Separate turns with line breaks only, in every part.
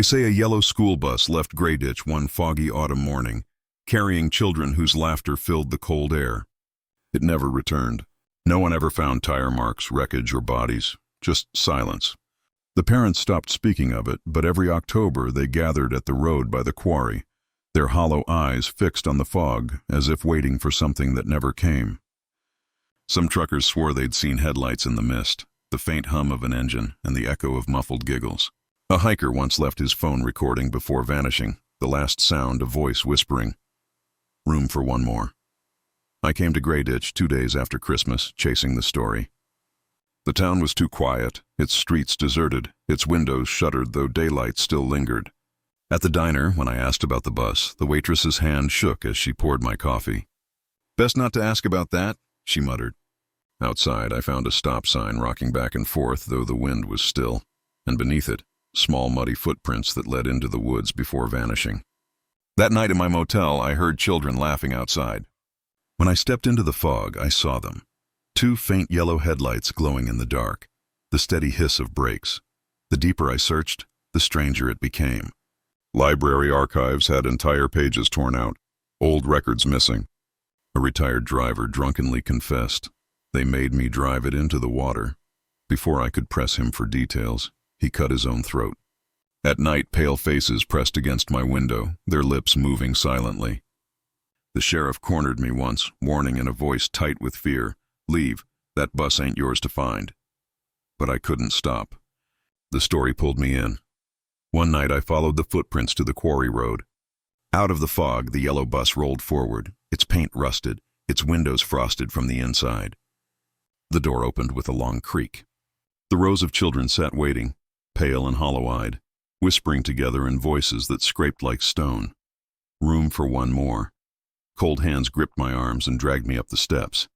They say a yellow school bus left Grayditch one foggy autumn morning, carrying children whose laughter filled the cold air. It never returned. No one ever found tire marks, wreckage, or bodies, just silence. The parents stopped speaking of it, but every October they gathered at the road by the quarry, their hollow eyes fixed on the fog, as if waiting for something that never came. Some truckers swore they'd seen headlights in the mist, the faint hum of an engine, and the echo of muffled giggles. A hiker once left his phone recording before vanishing, the last sound a voice whispering, "Room for one more." I came to Grayditch 2 days after Christmas, chasing the story. The town was too quiet, its streets deserted, its windows shuttered though daylight still lingered. At the diner, when I asked about the bus, the waitress's hand shook as she poured my coffee. "Best not to ask about that," she muttered. Outside, I found a stop sign rocking back and forth, though the wind was still, and beneath it, small muddy footprints that led into the woods before vanishing. That night in my motel, I heard children laughing outside. When I stepped into the fog, I saw them. 2 faint yellow headlights glowing in the dark, the steady hiss of brakes. The deeper I searched, the stranger it became. Library archives had entire pages torn out, old records missing. A retired driver drunkenly confessed, "They made me drive it into the water." Before I could press him for details, he cut his own throat. At night, pale faces pressed against my window, their lips moving silently. The sheriff cornered me once, warning in a voice tight with fear, "Leave, that bus ain't yours to find." But I couldn't stop. The story pulled me in. One night I followed the footprints to the quarry road. Out of the fog, the yellow bus rolled forward, its paint rusted, its windows frosted from the inside. The door opened with a long creak. The rows of children sat waiting, pale and hollow-eyed, whispering together in voices that scraped like stone. Room for one more. Cold hands gripped my arms and dragged me up the steps.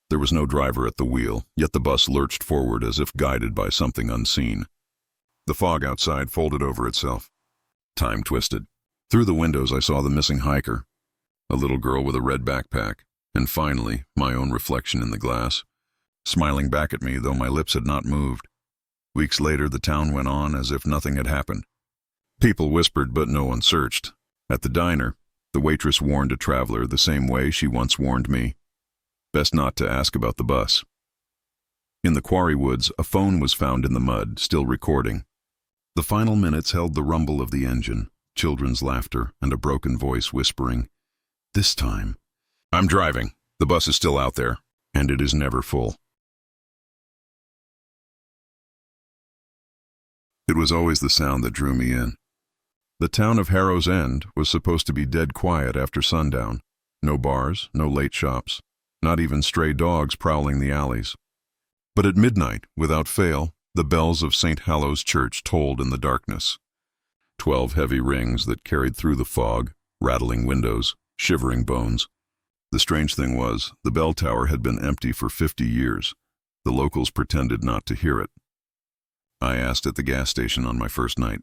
There was no driver at the wheel, yet the bus lurched forward as if guided by something unseen. The fog outside folded over itself. Time twisted. Through the windows I saw the missing hiker, a little girl with a red backpack, and finally, my own reflection in the glass, smiling back at me though my lips had not moved. Weeks later, the town went on as if nothing had happened. People whispered, but no one searched. At the diner, the waitress warned a traveler the same way she once warned me. Best not to ask about the bus. In the quarry woods, a phone was found in the mud, still recording. The final minutes held the rumble of the engine, children's laughter, and a broken voice whispering, "This time, I'm driving. The bus is still out there, and it is never full." It was always the sound that drew me in. The town of Harrow's End was supposed to be dead quiet after sundown. No bars, no late shops, not even stray dogs prowling the alleys. But at midnight, without fail, the bells of St. Hallow's Church tolled in the darkness. 12 heavy rings that carried through the fog, rattling windows, shivering bones. The strange thing was, the bell tower had been empty for 50 years. The locals pretended not to hear it. I asked at the gas station on my first night.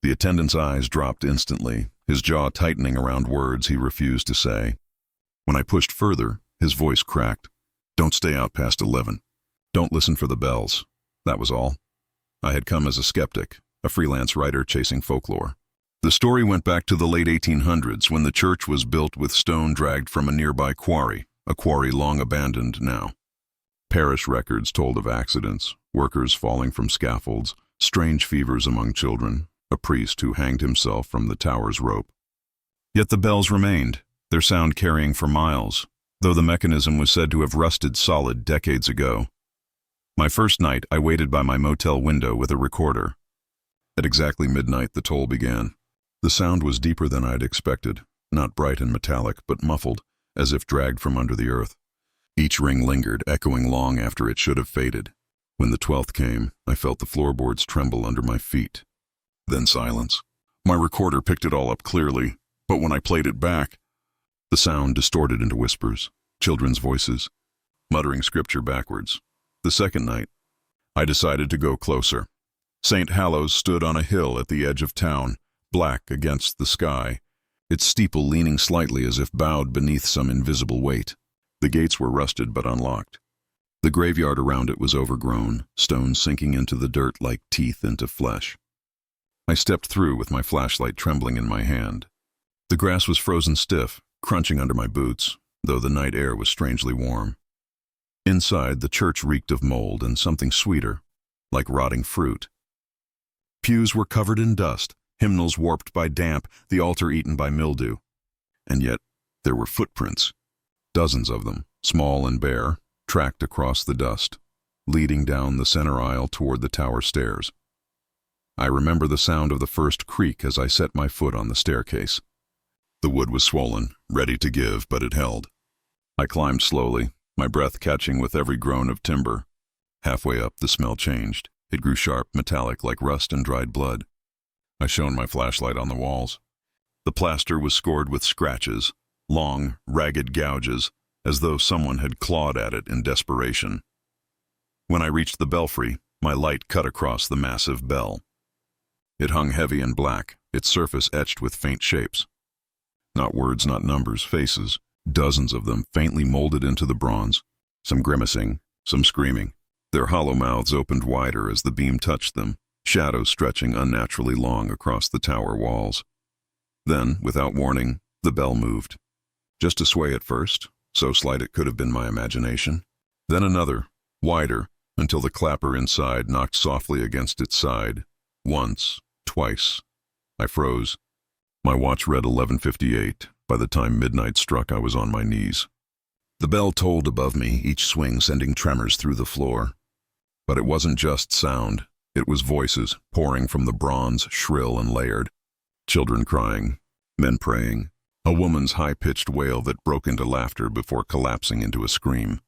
The attendant's eyes dropped instantly, his jaw tightening around words he refused to say. When I pushed further, his voice cracked. "Don't stay out past 11. Don't listen for the bells." That was all. I had come as a skeptic, a freelance writer chasing folklore. The story went back to the late 1800s when the church was built with stone dragged from a nearby quarry, a quarry long abandoned now. Parish records told of accidents, workers falling from scaffolds, strange fevers among children, a priest who hanged himself from the tower's rope. Yet the bells remained, their sound carrying for miles, though the mechanism was said to have rusted solid decades ago. My first night, I waited by my motel window with a recorder. At exactly midnight, the toll began. The sound was deeper than I'd expected, not bright and metallic, but muffled, as if dragged from under the earth. Each ring lingered, echoing long after it should have faded. When the 12th came, I felt the floorboards tremble under my feet. Then silence. My recorder picked it all up clearly, but when I played it back, the sound distorted into whispers, children's voices, muttering scripture backwards. The second night, I decided to go closer. St. Hallow's stood on a hill at the edge of town, black against the sky, its steeple leaning slightly as if bowed beneath some invisible weight. The gates were rusted but unlocked. The graveyard around it was overgrown, stones sinking into the dirt like teeth into flesh. I stepped through with my flashlight trembling in my hand. The grass was frozen stiff, crunching under my boots, though the night air was strangely warm. Inside, the church reeked of mold and something sweeter, like rotting fruit. Pews were covered in dust, hymnals warped by damp, the altar eaten by mildew. And yet, there were footprints, dozens of them, small and bare, tracked across the dust, leading down the center aisle toward the tower stairs. I remember the sound of the first creak as I set my foot on the staircase. The wood was swollen, ready to give, but it held. I climbed slowly, my breath catching with every groan of timber. Halfway up, the smell changed. It grew sharp, metallic, like rust and dried blood. I shone my flashlight on the walls. The plaster was scored with scratches, long, ragged gouges, as though someone had clawed at it in desperation. When I reached the belfry, my light cut across the massive bell. It hung heavy and black, its surface etched with faint shapes. Not words, not numbers, faces, dozens of them faintly molded into the bronze, some grimacing, some screaming. Their hollow mouths opened wider as the beam touched them, shadows stretching unnaturally long across the tower walls. Then, without warning, the bell moved. Just a sway at first, so slight it could have been my imagination. Then another, wider, until the clapper inside knocked softly against its side. Once, twice. I froze. My watch read 11:58. By the time midnight struck, I was on my knees. The bell tolled above me, each swing sending tremors through the floor. But it wasn't just sound. It was voices, pouring from the bronze, shrill and layered. Children crying, men praying, a woman's high-pitched wail that broke into laughter before collapsing into a scream.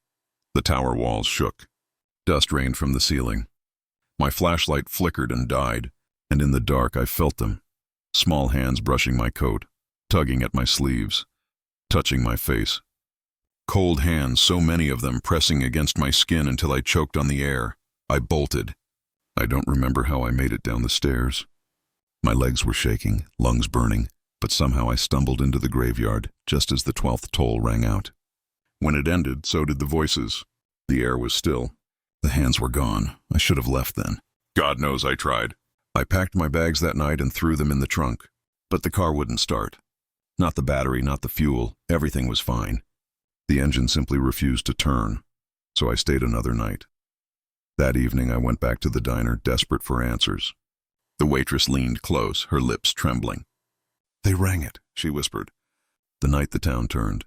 The tower walls shook. Dust rained from the ceiling. My flashlight flickered and died, and in the dark I felt them. Small hands brushing my coat, tugging at my sleeves, touching my face. Cold hands, so many of them, pressing against my skin until I choked on the air. I bolted. I don't remember how I made it down the stairs. My legs were shaking, lungs burning, but somehow I stumbled into the graveyard just as the 12th toll rang out. When it ended, so did the voices. The air was still. The hands were gone. I should have left then. God knows I tried. I packed my bags that night and threw them in the trunk. But the car wouldn't start. Not the battery, not the fuel. Everything was fine. The engine simply refused to turn, so I stayed another night. That evening I went back to the diner, desperate for answers. The waitress leaned close, her lips trembling. "They rang it," she whispered. The night the town turned.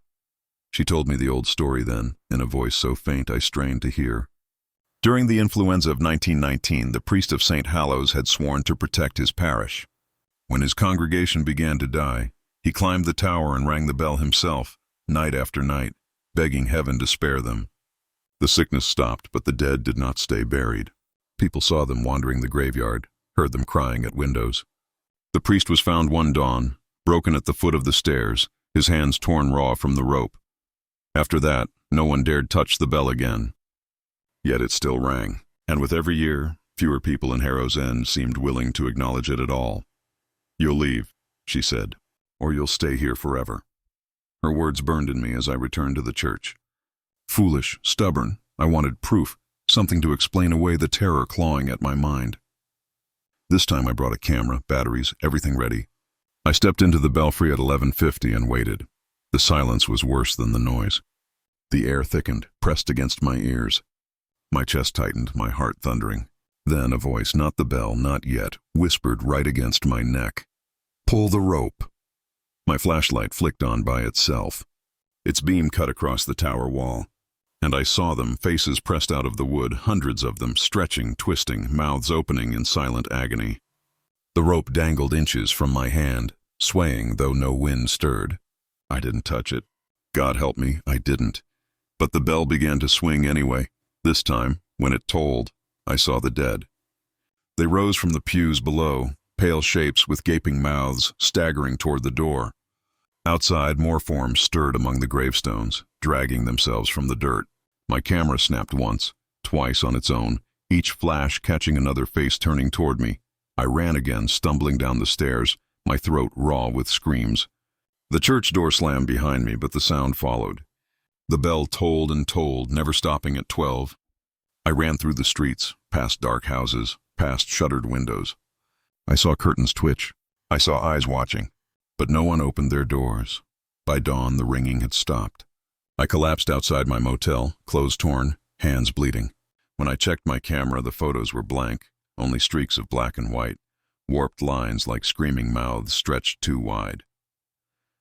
She told me the old story then, in a voice so faint I strained to hear. During the influenza of 1919, the priest of St. Hallows had sworn to protect his parish. When his congregation began to die, he climbed the tower and rang the bell himself, night after night, begging heaven to spare them. The sickness stopped, but the dead did not stay buried. People saw them wandering the graveyard, heard them crying at windows. The priest was found one dawn, broken at the foot of the stairs, his hands torn raw from the rope. After that, no one dared touch the bell again. Yet it still rang, and with every year, fewer people in Harrow's End seemed willing to acknowledge it at all. "You'll leave," she said, "or you'll stay here forever." Her words burned in me as I returned to the church. Foolish, stubborn, I wanted proof, something to explain away the terror clawing at my mind. This time I brought a camera, batteries, everything ready. I stepped into the belfry at 11:50 and waited. The silence was worse than the noise. The air thickened, pressed against my ears. My chest tightened, my heart thundering. Then a voice, not the bell, not yet, whispered right against my neck. "Pull the rope." My flashlight flicked on by itself. Its beam cut across the tower wall, and I saw them, faces pressed out of the wood, hundreds of them, stretching, twisting, mouths opening in silent agony. The rope dangled inches from my hand, swaying though no wind stirred. I didn't touch it. God help me, I didn't. But the bell began to swing anyway. This time, when it tolled, I saw the dead. They rose from the pews below, pale shapes with gaping mouths, staggering toward the door. Outside, more forms stirred among the gravestones, dragging themselves from the dirt. My camera snapped once, twice on its own, each flash catching another face turning toward me. I ran again, stumbling down the stairs, my throat raw with screams. The church door slammed behind me, but the sound followed. The bell tolled and tolled, never stopping at 12. I ran through the streets, past dark houses, past shuttered windows. I saw curtains twitch. I saw eyes watching, but no one opened their doors. By dawn, the ringing had stopped. I collapsed outside my motel, clothes torn, hands bleeding. When I checked my camera, the photos were blank, only streaks of black and white, warped lines like screaming mouths stretched too wide.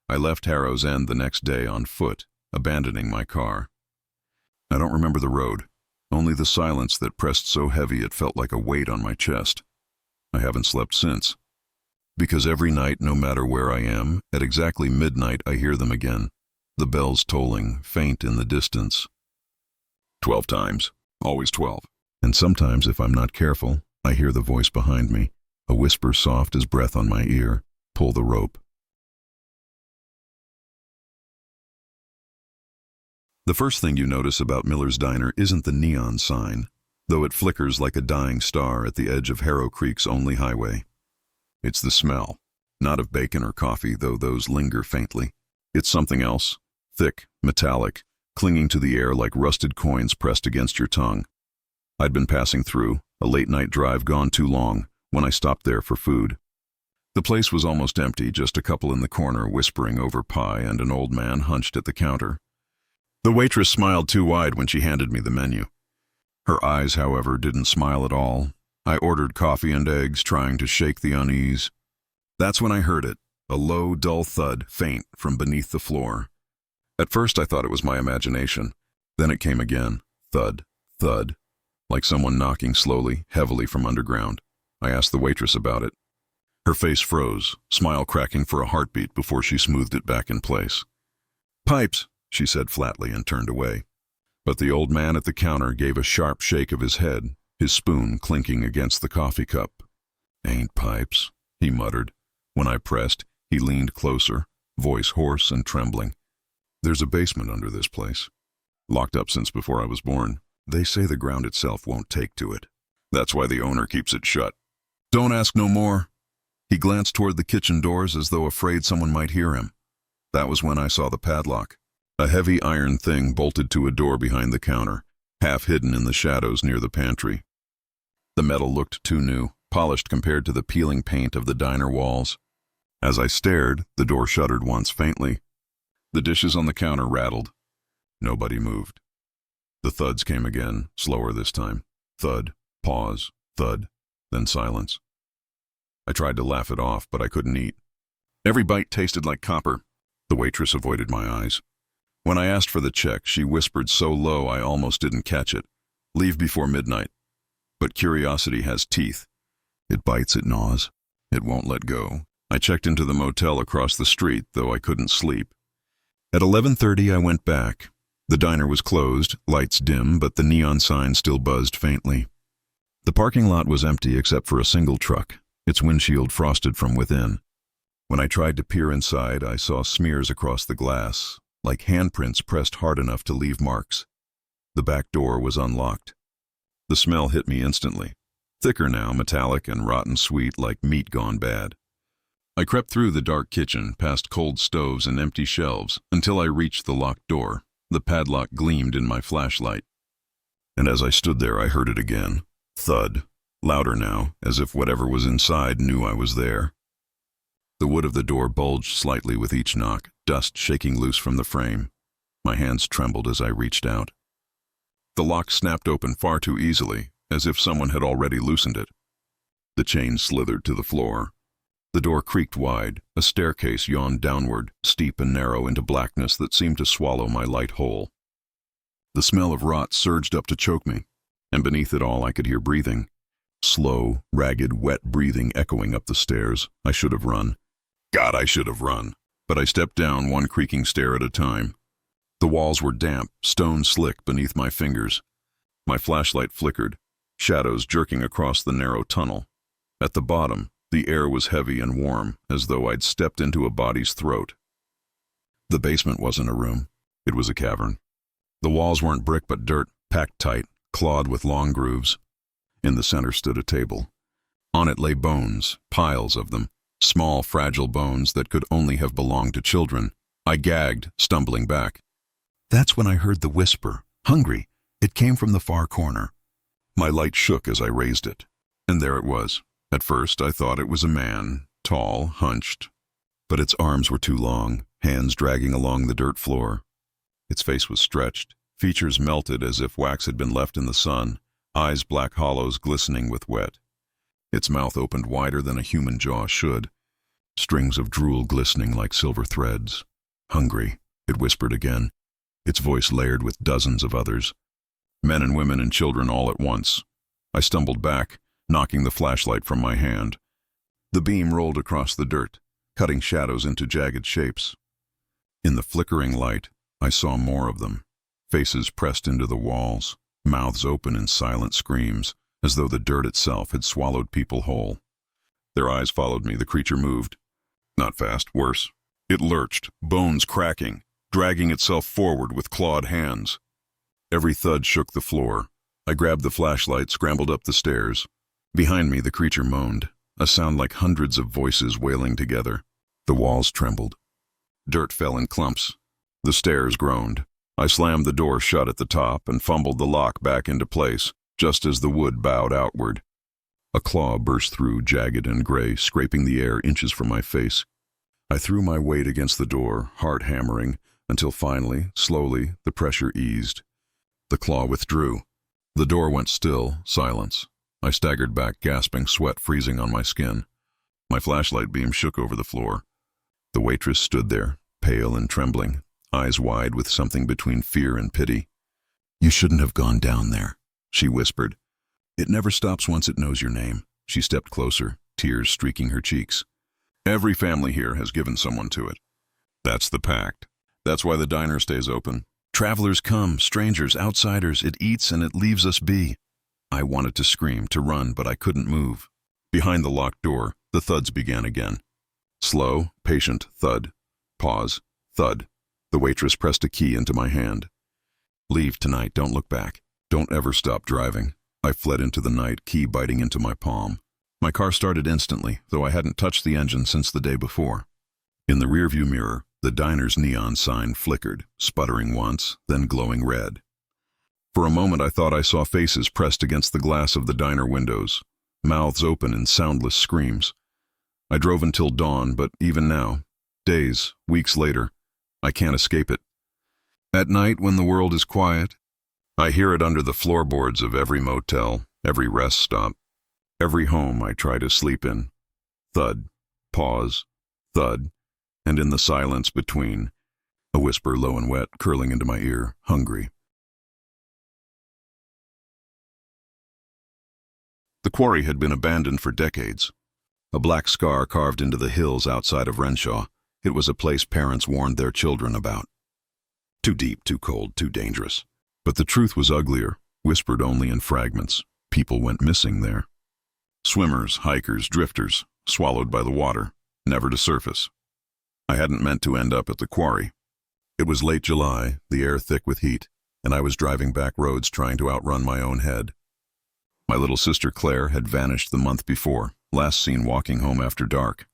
I left Harrow's End the next day on foot, abandoning my car. I don't remember the road, only the silence that pressed so heavy it felt like a weight on my chest. I haven't slept since. Because every night, no matter where I am, at exactly midnight I hear them again, the bells tolling, faint in the distance. 12 times, always 12. And sometimes, if I'm not careful, I hear the voice behind me, a whisper soft as breath on my ear, pull the rope. The first thing you notice about Miller's Diner isn't the neon sign, though it flickers like a dying star at the edge of Harrow Creek's only highway. It's the smell, not of bacon or coffee, though those linger faintly. It's something else, thick, metallic, clinging to the air like rusted coins pressed against your tongue. I'd been passing through, a late-night drive gone too long, when I stopped there for food. The place was almost empty, just a couple in the corner whispering over pie and an old man hunched at the counter. The waitress smiled too wide when she handed me the menu. Her eyes, however, didn't smile at all. I ordered coffee and eggs, trying to shake the unease. That's when I heard it, a low, dull thud, faint from beneath the floor. At first I thought it was my imagination. Then it came again, thud, thud, like someone knocking slowly, heavily from underground. I asked the waitress about it. Her face froze, smile cracking for a heartbeat before she smoothed it back in place. "Pipes," she said flatly and turned away. But the old man at the counter gave a sharp shake of his head, his spoon clinking against the coffee cup. "Ain't pipes," he muttered. When I pressed, he leaned closer, voice hoarse and trembling. "There's a basement under this place. Locked up since before I was born. They say the ground itself won't take to it. That's why the owner keeps it shut. Don't ask no more." He glanced toward the kitchen doors as though afraid someone might hear him. That was when I saw the padlock. A heavy iron thing bolted to a door behind the counter, half hidden in the shadows near the pantry. The metal looked too new, polished compared to the peeling paint of the diner walls. As I stared, the door shuddered once faintly. The dishes on the counter rattled. Nobody moved. The thuds came again, slower this time. Thud, pause, thud, then silence. I tried to laugh it off, but I couldn't eat. Every bite tasted like copper. The waitress avoided my eyes. When I asked for the check, she whispered so low I almost didn't catch it. "Leave before midnight." But curiosity has teeth. It bites, it gnaws. It won't let go. I checked into the motel across the street, though I couldn't sleep. At 11:30, I went back. The diner was closed, lights dim, but the neon sign still buzzed faintly. The parking lot was empty except for a single truck, its windshield frosted from within. When I tried to peer inside, I saw smears across the glass, like handprints pressed hard enough to leave marks. The back door was unlocked. The smell hit me instantly. Thicker now, metallic and rotten sweet like meat gone bad. I crept through the dark kitchen, past cold stoves and empty shelves, until I reached the locked door. The padlock gleamed in my flashlight. And as I stood there, I heard it again. Thud. Louder now, as if whatever was inside knew I was there. The wood of the door bulged slightly with each knock, dust shaking loose from the frame. My hands trembled as I reached out. The lock snapped open far too easily, as if someone had already loosened it. The chain slithered to the floor. The door creaked wide. A staircase yawned downward, steep and narrow into blackness that seemed to swallow my light whole. The smell of rot surged up to choke me, and beneath it all I could hear breathing. Slow, ragged, wet breathing echoing up the stairs. I should have run. God, I should have run. But I stepped down one creaking stair at a time. The walls were damp, stone slick beneath my fingers. My flashlight flickered, shadows jerking across the narrow tunnel. At the bottom, the air was heavy and warm, as though I'd stepped into a body's throat. The basement wasn't a room. It was a cavern. The walls weren't brick but dirt, packed tight, clawed with long grooves. In the center stood a table. On it lay bones, piles of them, small, fragile bones that could only have belonged to children. I gagged, stumbling back. That's when I heard the whisper, "Hungry." It came from the far corner. My light shook as I raised it, and there it was, At first, I thought it was a man, tall, hunched, but its arms were too long, hands dragging along the dirt floor. Its face was stretched, features melted as if wax had been left in the sun, eyes black hollows glistening with wet. Its mouth opened wider than a human jaw should, strings of drool glistening like silver threads. Hungry, it whispered again, its voice layered with dozens of others. Men and women and children all at once. I stumbled back, knocking the flashlight from my hand. The beam rolled across the dirt, cutting shadows into jagged shapes. In the flickering light, I saw more of them, faces pressed into the walls, mouths open in silent screams, as though the dirt itself had swallowed people whole. Their eyes followed me. The creature moved. Not fast, worse. It lurched, bones cracking, dragging itself forward with clawed hands. Every thud shook the floor. I grabbed the flashlight, scrambled up the stairs. Behind me, the creature moaned, a sound like hundreds of voices wailing together. The walls trembled. Dirt fell in clumps. The stairs groaned. I slammed the door shut at the top and fumbled the lock back into place, just as the wood bowed outward. A claw burst through, jagged and gray, scraping the air inches from my face. I threw my weight against the door, heart hammering, until finally, slowly, the pressure eased. The claw withdrew. The door went still, silence. I staggered back, gasping, sweat freezing on my skin. My flashlight beam shook over the floor. The waitress stood there, pale and trembling, eyes wide with something between fear and pity. "You shouldn't have gone down there," she whispered. "It never stops once it knows your name." She stepped closer, tears streaking her cheeks. "Every family here has given someone to it. That's the pact. That's why the diner stays open. Travelers come, strangers, outsiders. It eats and it leaves us be." I wanted to scream, to run, but I couldn't move. Behind the locked door, the thuds began again. Slow, patient thud. Pause. Thud. The waitress pressed a key into my hand. "Leave tonight, don't look back. Don't ever stop driving." I fled into the night, key biting into my palm. My car started instantly, though I hadn't touched the engine since the day before. In the rearview mirror, the diner's neon sign flickered, sputtering once, then glowing red. For a moment I thought I saw faces pressed against the glass of the diner windows, mouths open in soundless screams. I drove until dawn, but even now, days, weeks later, I can't escape it. At night, when the world is quiet, I hear it under the floorboards of every motel, every rest stop, every home I try to sleep in. Thud, pause, thud, and in the silence between, a whisper low and wet curling into my ear, hungry. The quarry had been abandoned for decades. A black scar carved into the hills outside of Renshaw. It was a place parents warned their children about. Too deep, too cold, too dangerous. But the truth was uglier, whispered only in fragments. People went missing there. Swimmers, hikers, drifters, swallowed by the water, never to surface. I hadn't meant to end up at the quarry. It was late July, the air thick with heat, and I was driving back roads trying to outrun my own head. My little sister Claire had vanished the month before, last seen walking home after dark.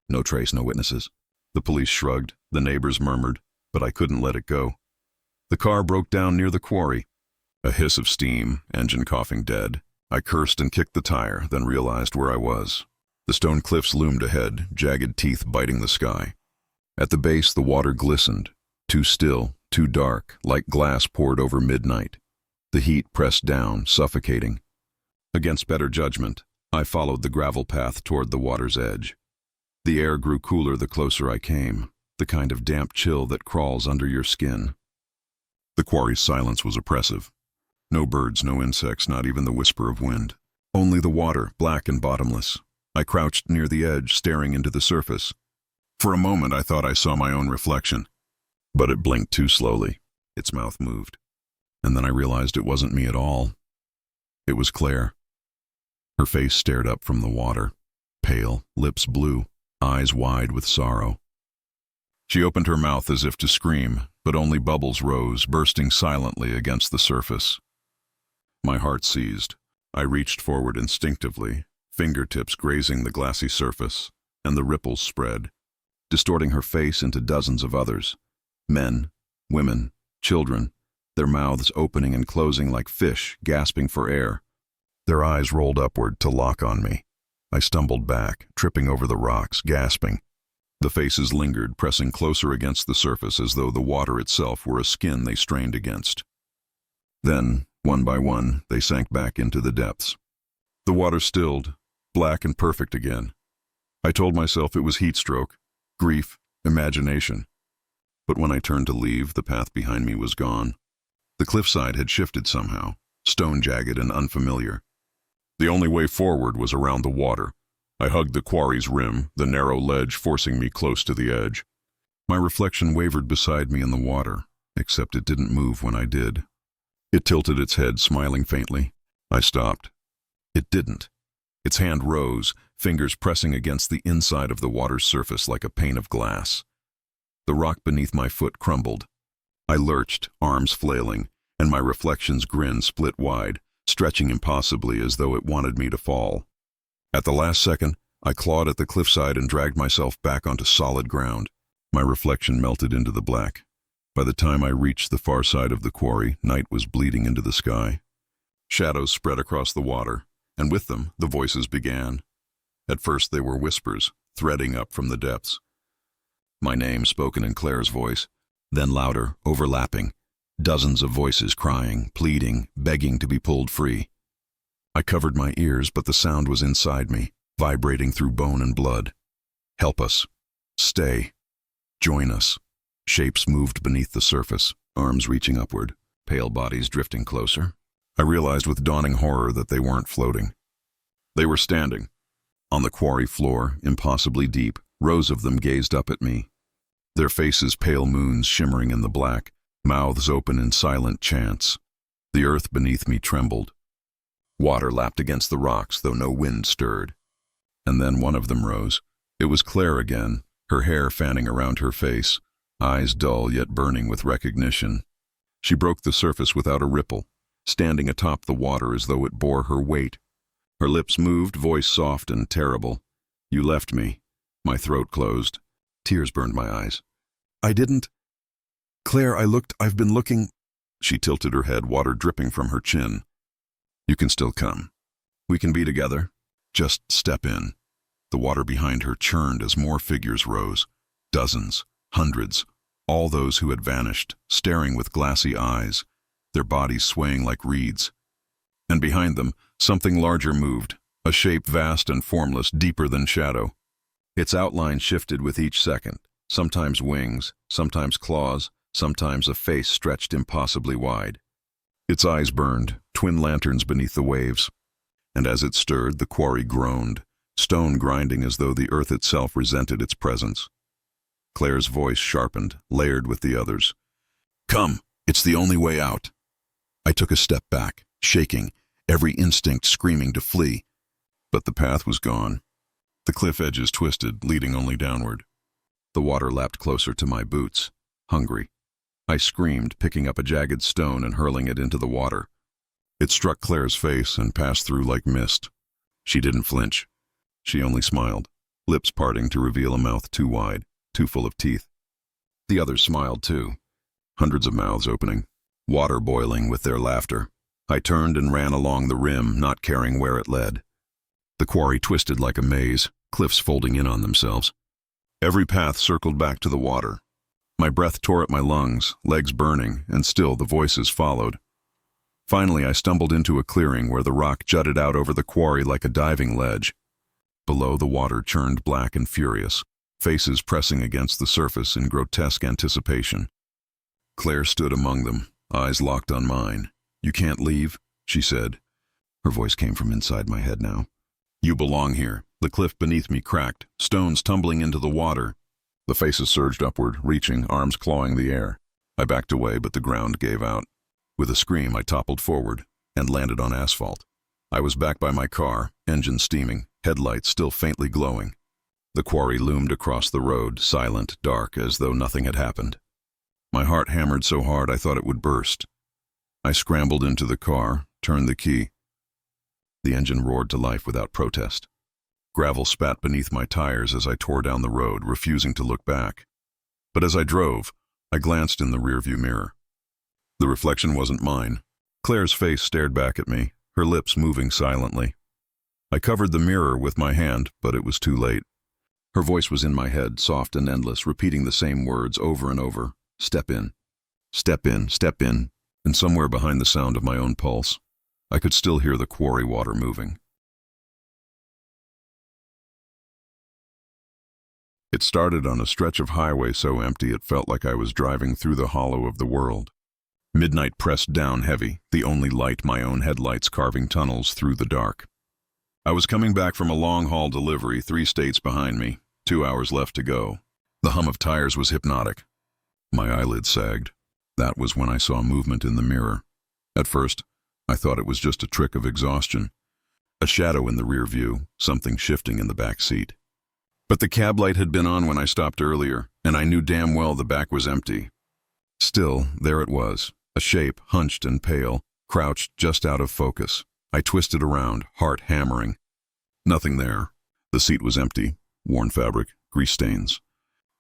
No trace, no witnesses. The police shrugged, the neighbors murmured, but I couldn't let it go. The car broke down near the quarry. A hiss of steam, engine coughing dead. I cursed and kicked the tire, then realized where I was. The stone cliffs loomed ahead, jagged teeth biting the sky. At the base, the water glistened, too still, too dark, like glass poured over midnight. The heat pressed down, suffocating. Against better judgment, I followed the gravel path toward the water's edge. The air grew cooler the closer I came, the kind of damp chill that crawls under your skin. The quarry's silence was oppressive. No birds, no insects, not even the whisper of wind. Only the water, black and bottomless. I crouched near the edge, staring into the surface. For a moment I thought I saw my own reflection, but it blinked too slowly. Its mouth moved. And then I realized it wasn't me at all. It was Claire. Her face stared up from the water, pale, lips blue, eyes wide with sorrow. She opened her mouth as if to scream, but only bubbles rose, bursting silently against the surface. My heart seized. I reached forward instinctively, fingertips grazing the glassy surface, and the ripples spread, distorting her face into dozens of others. Men, women, children, their mouths opening and closing like fish, gasping for air. Their eyes rolled upward to lock on me. I stumbled back, tripping over the rocks, gasping. The faces lingered, pressing closer against the surface as though the water itself were a skin they strained against. Then, one by one, they sank back into the depths. The water stilled, black and perfect again. I told myself it was heat stroke, grief, imagination. But when I turned to leave, the path behind me was gone. The cliffside had shifted somehow, stone-jagged and unfamiliar. The only way forward was around the water. I hugged the quarry's rim, the narrow ledge forcing me close to the edge. My reflection wavered beside me in the water, except it didn't move when I did. It tilted its head, smiling faintly. I stopped. It didn't. Its hand rose, fingers pressing against the inside of the water's surface like a pane of glass. The rock beneath my foot crumbled. I lurched, arms flailing, and my reflection's grin split wide, stretching impossibly as though it wanted me to fall. At the last second, I clawed at the cliffside and dragged myself back onto solid ground. My reflection melted into the black. By the time I reached the far side of the quarry, night was bleeding into the sky. Shadows spread across the water, and with them, the voices began. At first they were whispers, threading up from the depths. My name spoken in Claire's voice, then louder, overlapping. Dozens of voices crying, pleading, begging to be pulled free. I covered my ears, but the sound was inside me, vibrating through bone and blood. Help us. Stay. Join us. Shapes moved beneath the surface, arms reaching upward, pale bodies drifting closer. I realized with dawning horror that they weren't floating. They were standing. On the quarry floor, impossibly deep, rows of them gazed up at me. Their faces pale moons shimmering in the black, mouths open in silent chants. The earth beneath me trembled. Water lapped against the rocks, though no wind stirred. And then one of them rose. It was Claire again, her hair fanning around her face, eyes dull yet burning with recognition. She broke the surface without a ripple, standing atop the water as though it bore her weight. Her lips moved, voice soft and terrible. You left me. My throat closed. Tears burned my eyes. I didn't. Claire, I've been looking. She tilted her head, water dripping from her chin. You can still come. We can be together. Just step in. The water behind her churned as more figures rose. Dozens, hundreds, all those who had vanished, staring with glassy eyes, their bodies swaying like reeds. And behind them, something larger moved, a shape vast and formless, deeper than shadow. Its outline shifted with each second, sometimes wings, sometimes claws, sometimes a face stretched impossibly wide. Its eyes burned, twin lanterns beneath the waves. And as it stirred, the quarry groaned, stone grinding as though the earth itself resented its presence. Claire's voice sharpened, layered with the others. Come, it's the only way out. I took a step back, shaking, every instinct screaming to flee. But the path was gone. The cliff edges twisted, leading only downward. The water lapped closer to my boots, hungry. I screamed, picking up a jagged stone and hurling it into the water. It struck Claire's face and passed through like mist. She didn't flinch. She only smiled, lips parting to reveal a mouth too wide, too full of teeth. The others smiled too, hundreds of mouths opening, water boiling with their laughter. I turned and ran along the rim, not caring where it led. The quarry twisted like a maze, cliffs folding in on themselves. Every path circled back to the water. My breath tore at my lungs, legs burning, and still the voices followed. Finally, I stumbled into a clearing where the rock jutted out over the quarry like a diving ledge. Below, the water churned black and furious, faces pressing against the surface in grotesque anticipation. Claire stood among them, eyes locked on mine. You can't leave, she said. Her voice came from inside my head now. You belong here. The cliff beneath me cracked, stones tumbling into the water. The faces surged upward, reaching, arms clawing the air. I backed away, but the ground gave out. With a scream, I toppled forward and landed on asphalt. I was back by my car, engine steaming, headlights still faintly glowing. The quarry loomed across the road, silent, dark, as though nothing had happened. My heart hammered so hard I thought it would burst. I scrambled into the car, turned the key. The engine roared to life without protest. Gravel spat beneath my tires as I tore down the road, refusing to look back. But as I drove, I glanced in the rearview mirror. The reflection wasn't mine. Claire's face stared back at me, her lips moving silently. I covered the mirror with my hand, but it was too late. Her voice was in my head, soft and endless, repeating the same words over and over. Step in. Step in, step in. And somewhere behind the sound of my own pulse, I could still hear the quarry water moving. It started on a stretch of highway so empty it felt like I was driving through the hollow of the world. Midnight pressed down heavy, the only light my own headlights carving tunnels through the dark. I was coming back from a long-haul delivery 3 states behind me, 2 hours left to go. The hum of tires was hypnotic. My eyelids sagged. That was when I saw movement in the mirror. At first, I thought it was just a trick of exhaustion. A shadow in the rear view, something shifting in the back seat. But the cab light had been on when I stopped earlier, and I knew damn well the back was empty. Still, there it was, a shape, hunched and pale, crouched just out of focus. I twisted around, heart hammering. Nothing there. The seat was empty, worn fabric, grease stains.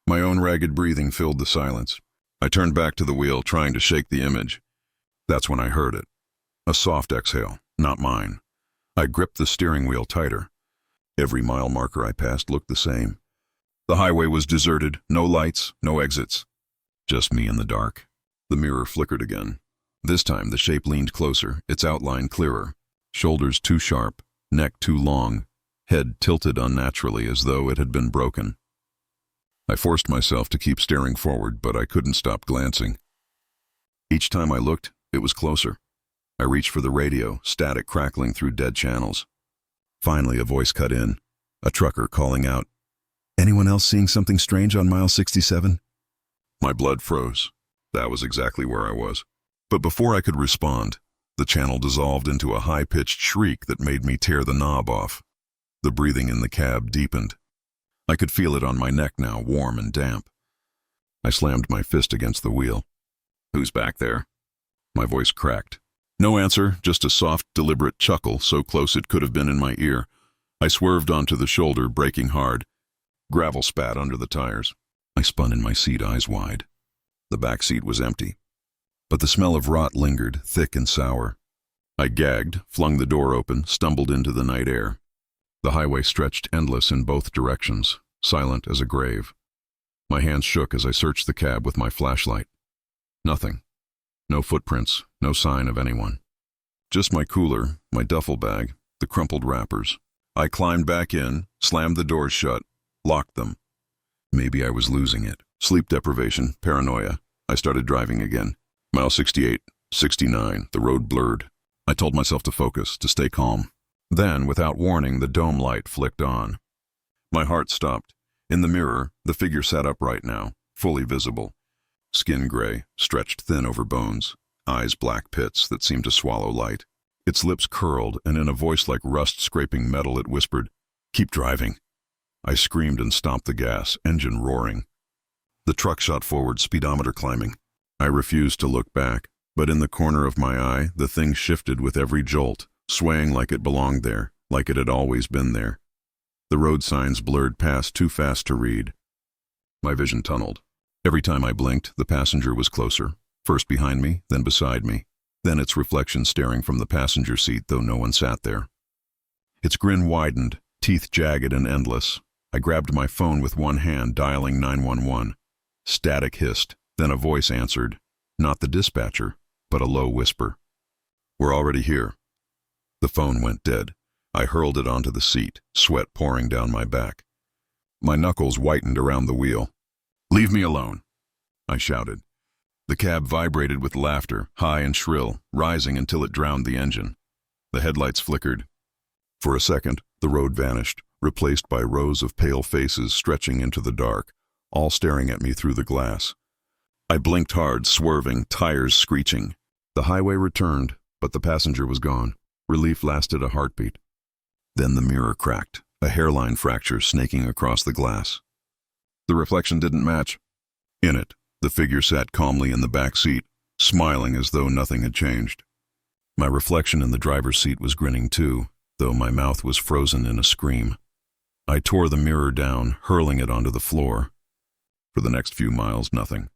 My own ragged breathing filled the silence. I turned back to the wheel, trying to shake the image. That's when I heard it. A soft exhale, not mine. I gripped the steering wheel tighter. Every mile marker I passed looked the same. The highway was deserted, no lights, no exits. Just me in the dark. The mirror flickered again. This time the shape leaned closer, its outline clearer. Shoulders too sharp, neck too long, head tilted unnaturally as though it had been broken. I forced myself to keep staring forward, but I couldn't stop glancing. Each time I looked, it was closer. I reached for the radio, static crackling through dead channels. Finally, a voice cut in, a trucker calling out, "Anyone else seeing something strange on mile 67? My blood froze. That was exactly where I was. But before I could respond, the channel dissolved into a high-pitched shriek that made me tear the knob off. The breathing in the cab deepened. I could feel it on my neck now, warm and damp. I slammed my fist against the wheel. "Who's back there?" My voice cracked. No answer, just a soft, deliberate chuckle, so close it could have been in my ear. I swerved onto the shoulder, braking hard. Gravel spat under the tires. I spun in my seat, eyes wide. The back seat was empty. But the smell of rot lingered, thick and sour. I gagged, flung the door open, stumbled into the night air. The highway stretched endless in both directions, silent as a grave. My hands shook as I searched the cab with my flashlight. Nothing. No footprints, no sign of anyone. Just my cooler, my duffel bag, the crumpled wrappers. I climbed back in, slammed the doors shut, locked them. Maybe I was losing it. Sleep deprivation, paranoia. I started driving again. Mile 68, 69, the road blurred. I told myself to focus, to stay calm. Then, without warning, the dome light flicked on. My heart stopped. In the mirror, the figure sat upright now, fully visible. Skin gray, stretched thin over bones, eyes black pits that seemed to swallow light. Its lips curled, and in a voice like rust scraping metal it whispered, "Keep driving." I screamed and stomped the gas, engine roaring. The truck shot forward, speedometer climbing. I refused to look back, but in the corner of my eye, the thing shifted with every jolt, swaying like it belonged there, like it had always been there. The road signs blurred past too fast to read. My vision tunneled. Every time I blinked, the passenger was closer, first behind me, then beside me, then its reflection staring from the passenger seat, though no one sat there. Its grin widened, teeth jagged and endless. I grabbed my phone with one hand, dialing 911. Static hissed, then a voice answered, not the dispatcher, but a low whisper. "We're already here." The phone went dead. I hurled it onto the seat, sweat pouring down my back. My knuckles whitened around the wheel. "Leave me alone," I shouted. The cab vibrated with laughter, high and shrill, rising until it drowned the engine. The headlights flickered. For a second, the road vanished, replaced by rows of pale faces stretching into the dark, all staring at me through the glass. I blinked hard, swerving, tires screeching. The highway returned, but the passenger was gone. Relief lasted a heartbeat. Then the mirror cracked, a hairline fracture snaking across the glass. The reflection didn't match. In it, the figure sat calmly in the back seat, smiling as though nothing had changed. My reflection in the driver's seat was grinning too, though my mouth was frozen in a scream. I tore the mirror down, hurling it onto the floor. For the next few miles, nothing.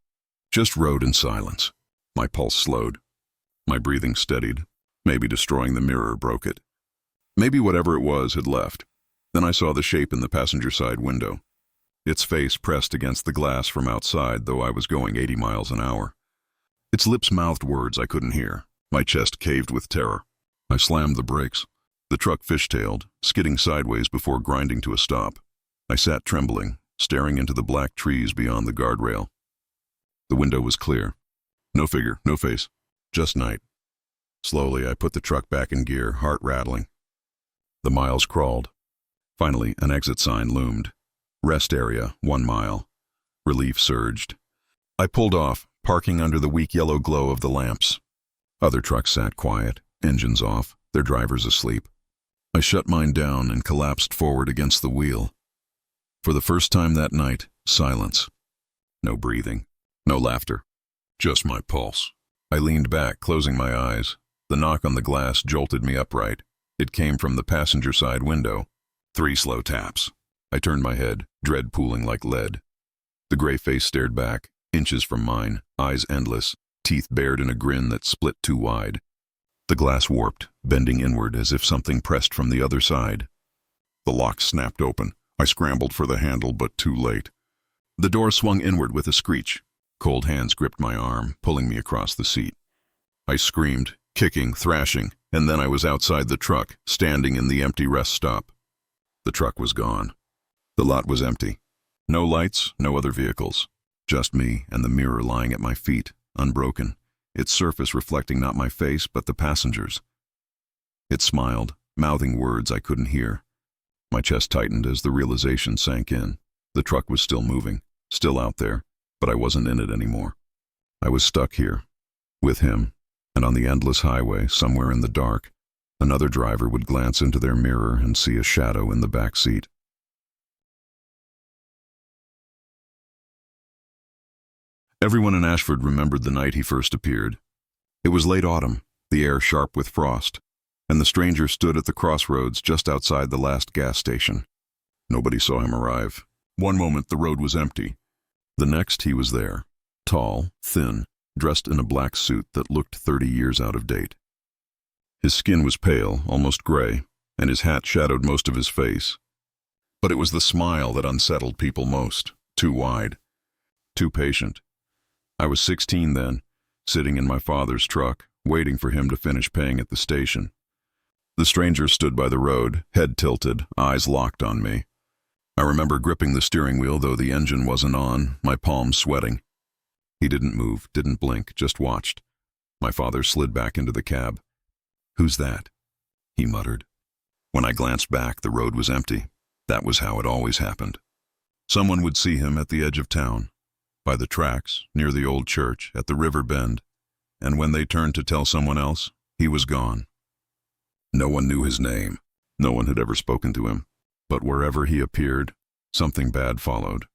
Just road and silence. My pulse slowed. My breathing steadied. Maybe destroying the mirror broke it. Maybe whatever it was had left. Then I saw the shape in the passenger side window. Its face pressed against the glass from outside, though I was going 80 miles an hour. Its lips mouthed words I couldn't hear. My chest caved with terror. I slammed the brakes. The truck fishtailed, skidding sideways before grinding to a stop. I sat trembling, staring into the black trees beyond the guardrail. The window was clear. No figure, no face, just night. Slowly, I put the truck back in gear, heart rattling. The miles crawled. Finally, an exit sign loomed. Rest area, 1 mile. Relief surged. I pulled off, parking under the weak yellow glow of the lamps. Other trucks sat quiet, engines off, their drivers asleep. I shut mine down and collapsed forward against the wheel. For the first time that night, silence. No breathing, no laughter, just my pulse. I leaned back, closing my eyes. The knock on the glass jolted me upright. It came from the passenger side window. 3 slow taps. I turned my head, dread pooling like lead. The gray face stared back, inches from mine, eyes endless, teeth bared in a grin that split too wide. The glass warped, bending inward as if something pressed from the other side. The lock snapped open. I scrambled for the handle, but too late. The door swung inward with a screech. Cold hands gripped my arm, pulling me across the seat. I screamed, kicking, thrashing, and then I was outside the truck, standing in the empty rest stop. The truck was gone. The lot was empty. No lights, no other vehicles. Just me and the mirror lying at my feet, unbroken, its surface reflecting not my face but the passenger's. It smiled, mouthing words I couldn't hear. My chest tightened as the realization sank in. The truck was still moving, still out there, but I wasn't in it anymore. I was stuck here, with him, and on the endless highway, somewhere in the dark, another driver would glance into their mirror and see a shadow in the back seat. Everyone in Ashford remembered the night he first appeared. It was late autumn, the air sharp with frost, and the stranger stood at the crossroads just outside the last gas station. Nobody saw him arrive. One moment the road was empty. The next he was there, tall, thin, dressed in a black suit that looked 30 years out of date. His skin was pale, almost gray, and his hat shadowed most of his face. But it was the smile that unsettled people most, too wide, too patient. I was 16 then, sitting in my father's truck, waiting for him to finish paying at the station. The stranger stood by the road, head tilted, eyes locked on me. I remember gripping the steering wheel, though the engine wasn't on, my palms sweating. He didn't move, didn't blink, just watched. My father slid back into the cab. "Who's that?" he muttered. When I glanced back, the road was empty. That was how it always happened. Someone would see him at the edge of town, by the tracks, near the old church, at the river bend, and when they turned to tell someone else, he was gone. No one knew his name. No one had ever spoken to him. But wherever he appeared, something bad followed.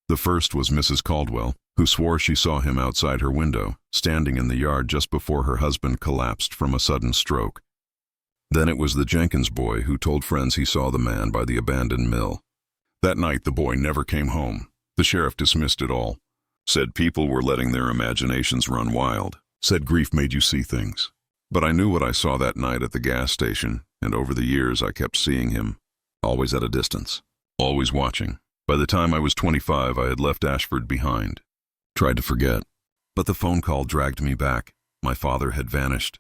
The first was Mrs. Caldwell, who swore she saw him outside her window, standing in the yard just before her husband collapsed from a sudden stroke. Then it was the Jenkins boy who told friends he saw the man by the abandoned mill. That night the boy never came home. The sheriff dismissed it all. Said people were letting their imaginations run wild. Said grief made you see things. But I knew what I saw that night at the gas station, and over the years I kept seeing him, always at a distance, always watching. By the time I was 25, I had left Ashford behind. Tried to forget. But the phone call dragged me back. My father had vanished.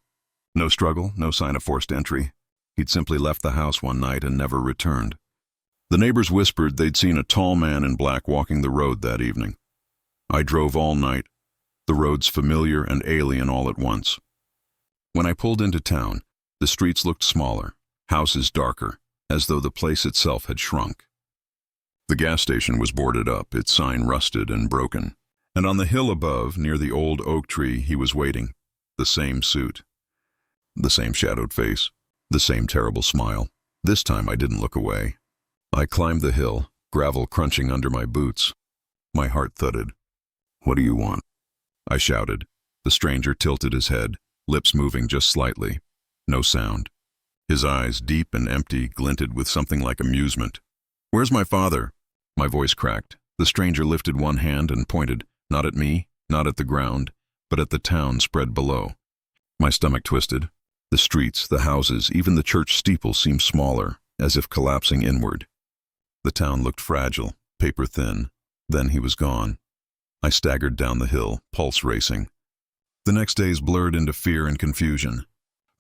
No struggle, no sign of forced entry. He'd simply left the house one night and never returned. The neighbors whispered they'd seen a tall man in black walking the road that evening. I drove all night, the roads familiar and alien all at once. When I pulled into town, the streets looked smaller, houses darker, as though the place itself had shrunk. The gas station was boarded up, its sign rusted and broken, and on the hill above, near the old oak tree, he was waiting, the same suit, the same shadowed face, the same terrible smile. This time I didn't look away. I climbed the hill, gravel crunching under my boots. My heart thudded. "What do you want?" I shouted. The stranger tilted his head, lips moving just slightly. No sound. His eyes, deep and empty, glinted with something like amusement. "Where's my father?" My voice cracked. The stranger lifted one hand and pointed, not at me, not at the ground, but at the town spread below. My stomach twisted. The streets, the houses, even the church steeple seemed smaller, as if collapsing inward. The town looked fragile, paper thin. Then he was gone. I staggered down the hill, pulse racing. The next days blurred into fear and confusion.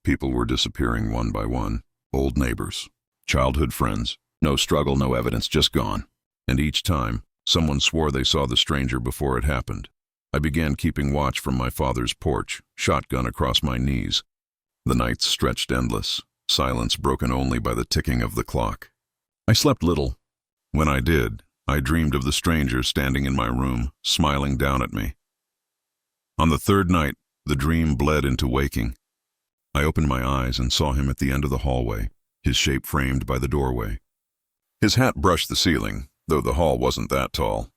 People were disappearing one by one. Old neighbors, childhood friends. No struggle, no evidence, just gone. And each time, someone swore they saw the stranger before it happened. I began keeping watch from my father's porch, shotgun across my knees. The nights stretched endless, silence broken only by the ticking of the clock. I slept little. When I did, I dreamed of the stranger standing in my room, smiling down at me. On the third night, the dream bled into waking. I opened my eyes and saw him at the end of the hallway, his shape framed by the doorway. His hat brushed the ceiling, though the hall wasn't that tall.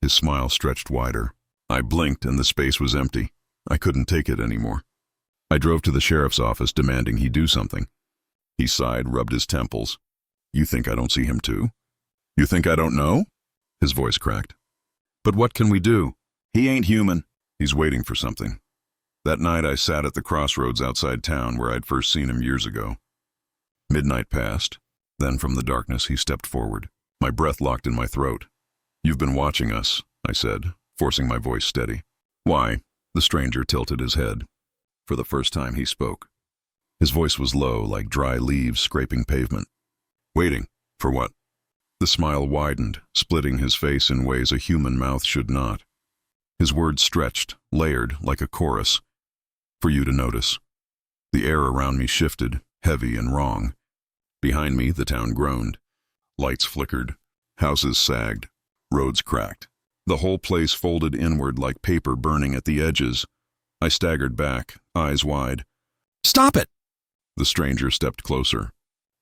His smile stretched wider. I blinked and the space was empty. I couldn't take it anymore. I drove to the sheriff's office demanding he do something. He sighed, rubbed his temples. "You think I don't see him too? You think I don't know?" His voice cracked. "But what can we do? He ain't human. He's waiting for something." That night I sat at the crossroads outside town where I'd first seen him years ago. Midnight passed. Then from the darkness he stepped forward. My breath locked in my throat. "You've been watching us," I said, forcing my voice steady. "Why?" The stranger tilted his head. For the first time he spoke. His voice was low, like dry leaves scraping pavement. "Waiting? For what?" The smile widened, splitting his face in ways a human mouth should not. His words stretched, layered, like a chorus. "For you to notice." The air around me shifted, heavy and wrong. Behind me, the town groaned. Lights flickered. Houses sagged. Roads cracked. The whole place folded inward like paper burning at the edges. I staggered back, eyes wide. "Stop it!" The stranger stepped closer.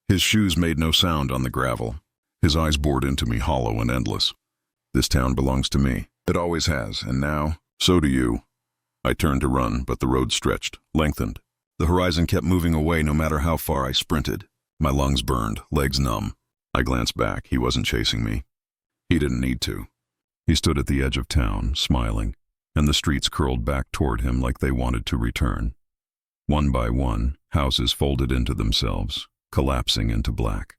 His shoes made no sound on the gravel. His eyes bored into me, hollow and endless. "This town belongs to me. It always has, and now, so do you." I turned to run, but the road stretched, lengthened. The horizon kept moving away no matter how far I sprinted. My lungs burned, legs numb. I glanced back. He wasn't chasing me. He didn't need to. He stood at the edge of town, smiling, and the streets curled back toward him like they wanted to return. One by one, houses folded into themselves, collapsing into black.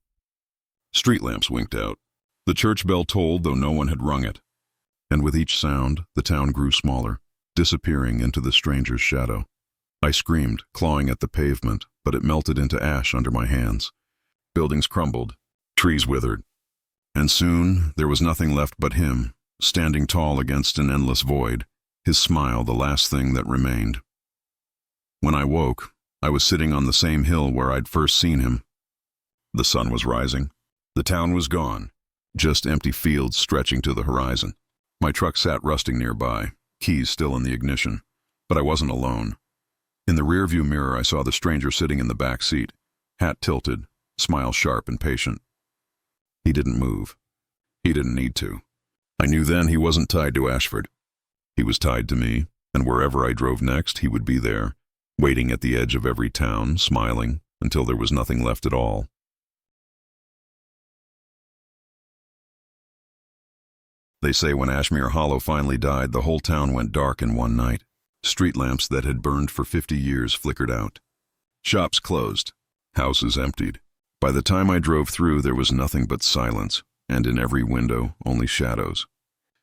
Street lamps winked out. The church bell tolled, though no one had rung it. And with each sound, the town grew smaller, disappearing into the stranger's shadow. I screamed, clawing at the pavement, but it melted into ash under my hands. Buildings crumbled, trees withered. And soon, there was nothing left but him, standing tall against an endless void, his smile the last thing that remained. When I woke, I was sitting on the same hill where I'd first seen him. The sun was rising. The town was gone, just empty fields stretching to the horizon. My truck sat rusting nearby, keys still in the ignition, but I wasn't alone. In the rearview mirror, I saw the stranger sitting in the back seat, hat tilted, smile sharp and patient. He didn't move. He didn't need to. I knew then he wasn't tied to Ashford. He was tied to me, and wherever I drove next, he would be there, waiting at the edge of every town, smiling, until there was nothing left at all. They say when Ashmere Hollow finally died, the whole town went dark in one night. Street lamps that had burned for 50 years flickered out. Shops closed. Houses emptied. By the time I drove through, there was nothing but silence, and in every window, only shadows.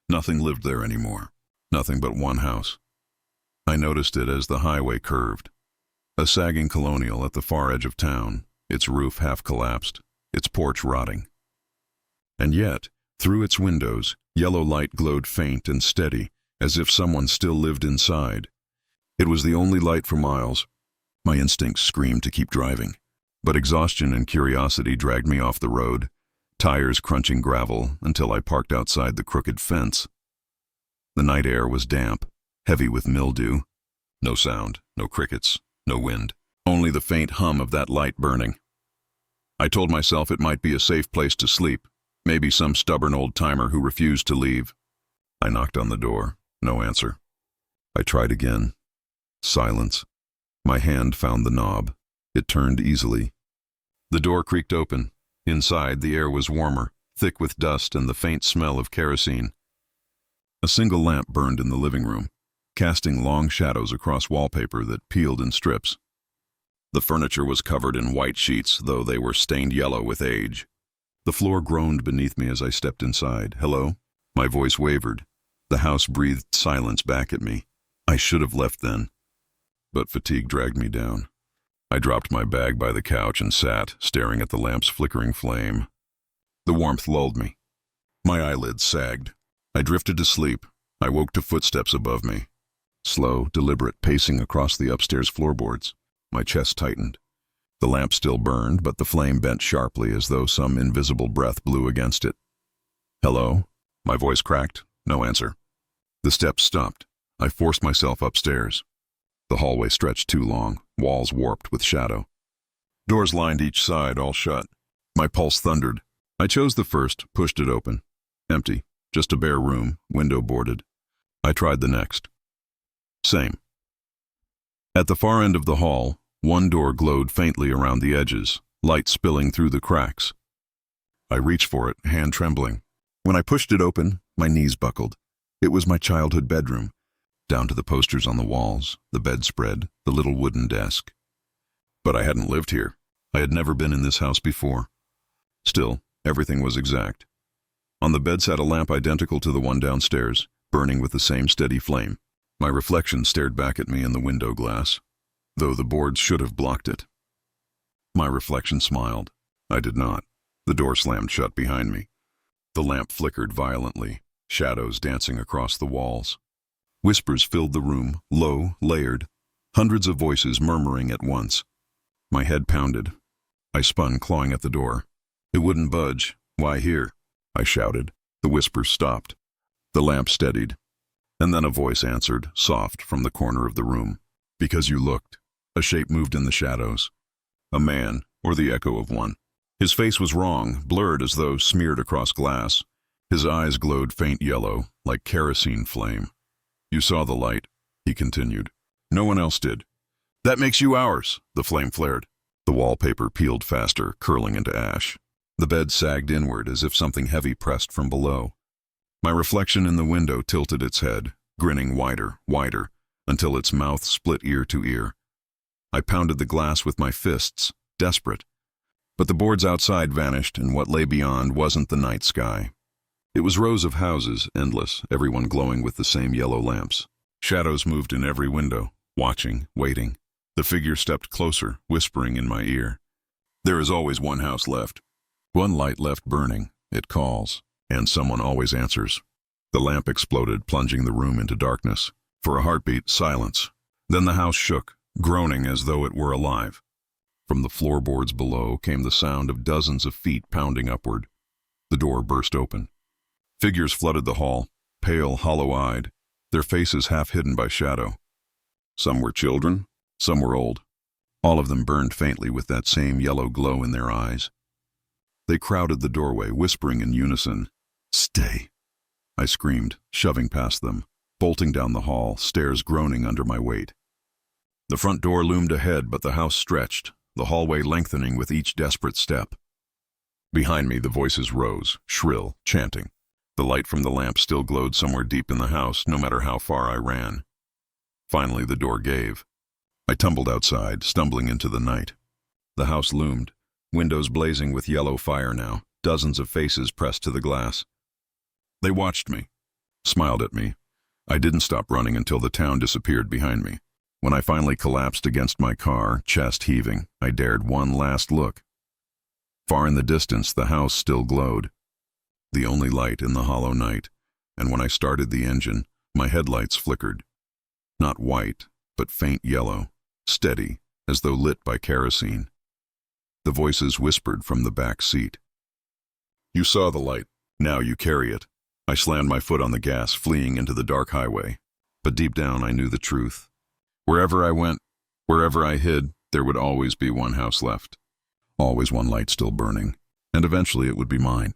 Nothing lived there anymore. Nothing but one house. I noticed it as the highway curved. A sagging colonial at the far edge of town, its roof half collapsed, its porch rotting. And yet, through its windows, yellow light glowed faint and steady, as if someone still lived inside. It was the only light for miles. My instincts screamed to keep driving, but exhaustion and curiosity dragged me off the road, tires crunching gravel until I parked outside the crooked fence. The night air was damp, heavy with mildew. No sound, no crickets, no wind, only the faint hum of that light burning. I told myself it might be a safe place to sleep, maybe some stubborn old-timer who refused to leave. I knocked on the door. No answer. I tried again. Silence. My hand found the knob. It turned easily. The door creaked open. Inside, the air was warmer, thick with dust and the faint smell of kerosene. A single lamp burned in the living room, casting long shadows across wallpaper that peeled in strips. The furniture was covered in white sheets, though they were stained yellow with age. The floor groaned beneath me as I stepped inside. "Hello?" My voice wavered. The house breathed silence back at me. I should have left then, but fatigue dragged me down. I dropped my bag by the couch and sat, staring at the lamp's flickering flame. The warmth lulled me. My eyelids sagged. I drifted to sleep. I woke to footsteps above me. Slow, deliberate pacing across the upstairs floorboards. My chest tightened. The lamp still burned, but the flame bent sharply as though some invisible breath blew against it. "Hello?" My voice cracked. No answer. The steps stopped. I forced myself upstairs. The hallway stretched too long, walls warped with shadow. Doors lined each side, all shut. My pulse thundered. I chose the first, pushed it open. Empty. Just a bare room, window boarded. I tried the next. Same. At the far end of the hall, one door glowed faintly around the edges, light spilling through the cracks. I reached for it, hand trembling. When I pushed it open, my knees buckled. It was my childhood bedroom, down to the posters on the walls, the bedspread, the little wooden desk. But I hadn't lived here. I had never been in this house before. Still, everything was exact. On the bed sat a lamp identical to the one downstairs, burning with the same steady flame. My reflection stared back at me in the window glass, though the boards should have blocked it. My reflection smiled. I did not. The door slammed shut behind me. The lamp flickered violently, shadows dancing across the walls. Whispers filled the room, low, layered, hundreds of voices murmuring at once. My head pounded. I spun, clawing at the door. It wouldn't budge. "Why here?" I shouted. The whispers stopped. The lamp steadied. And then a voice answered, soft, from the corner of the room. "Because you looked." A shape moved in the shadows. A man, or the echo of one. His face was wrong, blurred as though smeared across glass. His eyes glowed faint yellow, like kerosene flame. "You saw the light," he continued. "No one else did." "That makes you ours," the flame flared. The wallpaper peeled faster, curling into ash. The bed sagged inward as if something heavy pressed from below. My reflection in the window tilted its head, grinning wider, wider, until its mouth split ear to ear. I pounded the glass with my fists, desperate. But the boards outside vanished, and what lay beyond wasn't the night sky. It was rows of houses, endless, everyone glowing with the same yellow lamps. Shadows moved in every window, watching, waiting. The figure stepped closer, whispering in my ear. "There is always one house left. One light left burning. It calls, and someone always answers." The lamp exploded, plunging the room into darkness. For a heartbeat, silence. Then the house shook, groaning as though it were alive. From the floorboards below came the sound of dozens of feet pounding upward. The door burst open. Figures flooded the hall, pale, hollow-eyed, their faces half hidden by shadow. Some were children, some were old. All of them burned faintly with that same yellow glow in their eyes. They crowded the doorway, whispering in unison. "Stay," I screamed, shoving past them, bolting down the hall, stairs groaning under my weight. The front door loomed ahead, but the house stretched, the hallway lengthening with each desperate step. Behind me, the voices rose, shrill, chanting. The light from the lamp still glowed somewhere deep in the house, no matter how far I ran. Finally, the door gave. I tumbled outside, stumbling into the night. The house loomed, windows blazing with yellow fire now, dozens of faces pressed to the glass. They watched me, smiled at me. I didn't stop running until the town disappeared behind me. When I finally collapsed against my car, chest heaving, I dared one last look. Far in the distance, the house still glowed, the only light in the hollow night, and when I started the engine, my headlights flickered. Not white, but faint yellow, steady, as though lit by kerosene. The voices whispered from the back seat. "You saw the light. Now you carry it." I slammed my foot on the gas, fleeing into the dark highway. But deep down, I knew the truth. Wherever I went, wherever I hid, there would always be one house left. Always one light still burning. And eventually it would be mine.